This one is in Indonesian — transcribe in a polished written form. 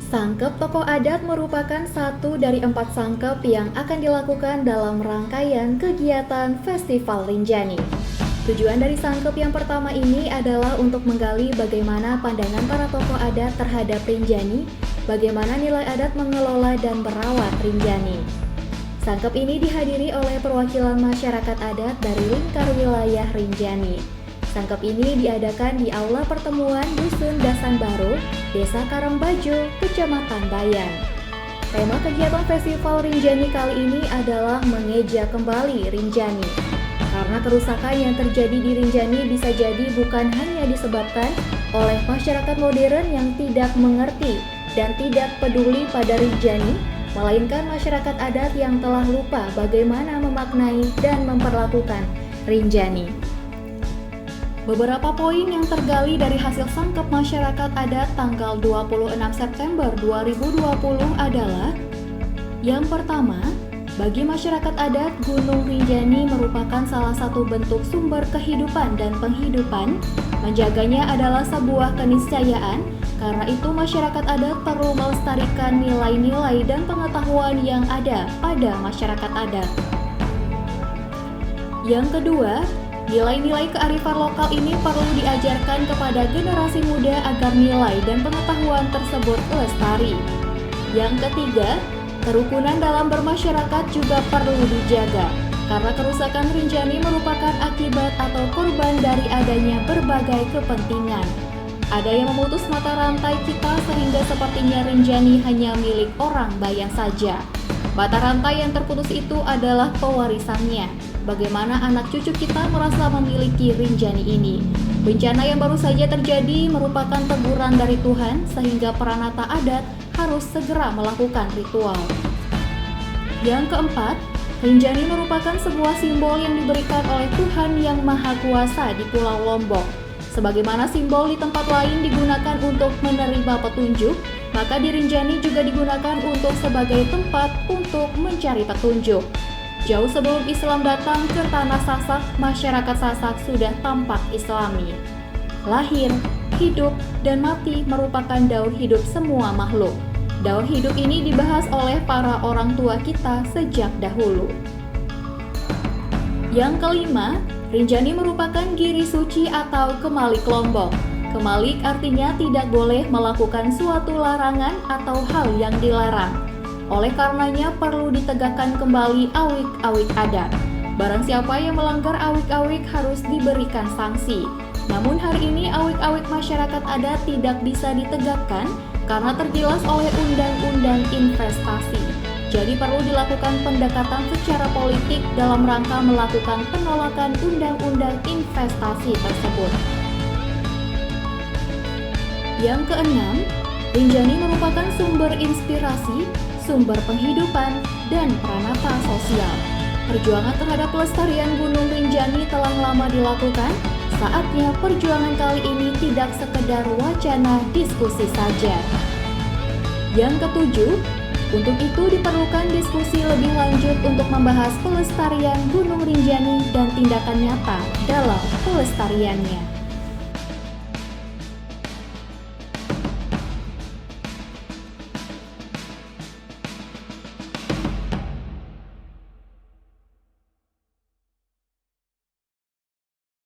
Sangkep tokoh adat merupakan satu dari 4 sangkep yang akan dilakukan dalam rangkaian kegiatan Festival Rinjani. Tujuan dari sangkep yang pertama ini adalah untuk menggali bagaimana pandangan para tokoh adat terhadap Rinjani, bagaimana nilai adat mengelola dan merawat Rinjani. Sangkep ini dihadiri oleh perwakilan masyarakat adat dari lingkar wilayah Rinjani. Sangkep ini diadakan di Aula Pertemuan Dusun Dasan Baru, Desa Karangbajo, Kecamatan Bayan. Tema kegiatan Festival Rinjani kali ini adalah mengeja kembali Rinjani. Karena kerusakan yang terjadi di Rinjani bisa jadi bukan hanya disebabkan oleh masyarakat modern yang tidak mengerti dan tidak peduli pada Rinjani, melainkan masyarakat adat yang telah lupa bagaimana memaknai dan memperlakukan Rinjani. Beberapa poin yang tergali dari hasil sangkep masyarakat adat tanggal 26 September 2020 adalah: yang pertama, bagi masyarakat adat, Gunung Rinjani merupakan salah satu bentuk sumber kehidupan dan penghidupan. Menjaganya adalah sebuah keniscayaan, karena itu masyarakat adat perlu melestarikan nilai-nilai dan pengetahuan yang ada pada masyarakat adat. Yang kedua, nilai-nilai kearifan lokal ini perlu diajarkan kepada generasi muda agar nilai dan pengetahuan tersebut lestari. Yang ketiga, kerukunan dalam bermasyarakat juga perlu dijaga, karena kerusakan Rinjani merupakan akibat atau korban dari adanya berbagai kepentingan. Ada yang memutus mata rantai kita sehingga sepertinya Rinjani hanya milik orang Bayan saja. Mata rantai yang terputus itu adalah pewarisannya. Bagaimana anak cucu kita merasa memiliki Rinjani ini. Bencana yang baru saja terjadi merupakan teguran dari Tuhan sehingga peranata adat harus segera melakukan ritual. Yang keempat, Rinjani merupakan sebuah simbol yang diberikan oleh Tuhan yang Maha Kuasa di Pulau Lombok. Sebagaimana simbol di tempat lain digunakan untuk menerima petunjuk, maka di Rinjani juga digunakan untuk sebagai tempat untuk mencari petunjuk. Jauh sebelum Islam datang ke tanah Sasak, masyarakat Sasak sudah tampak Islami. Lahir, hidup, dan mati merupakan daur hidup semua makhluk. Daur hidup ini dibahas oleh para orang tua kita sejak dahulu. Yang kelima, Rinjani merupakan giri suci atau kemalik Lombok. Kemalik artinya tidak boleh melakukan suatu larangan atau hal yang dilarang. Oleh karenanya perlu ditegakkan kembali awik-awik adat. Barang siapa yang melanggar awik-awik harus diberikan sanksi. Namun hari ini awik-awik masyarakat adat tidak bisa ditegakkan karena tergilas oleh undang-undang investasi. Jadi perlu dilakukan pendekatan secara politik dalam rangka melakukan penolakan undang-undang investasi tersebut. Yang keenam, Rinjani merupakan sumber inspirasi, sumber penghidupan, dan peranata sosial. Perjuangan terhadap pelestarian Gunung Rinjani telah lama dilakukan. Saatnya perjuangan kali ini tidak sekedar wacana diskusi saja. Yang ketujuh, untuk itu diperlukan diskusi lebih lanjut untuk membahas pelestarian Gunung Rinjani dan tindakan nyata dalam pelestariannya.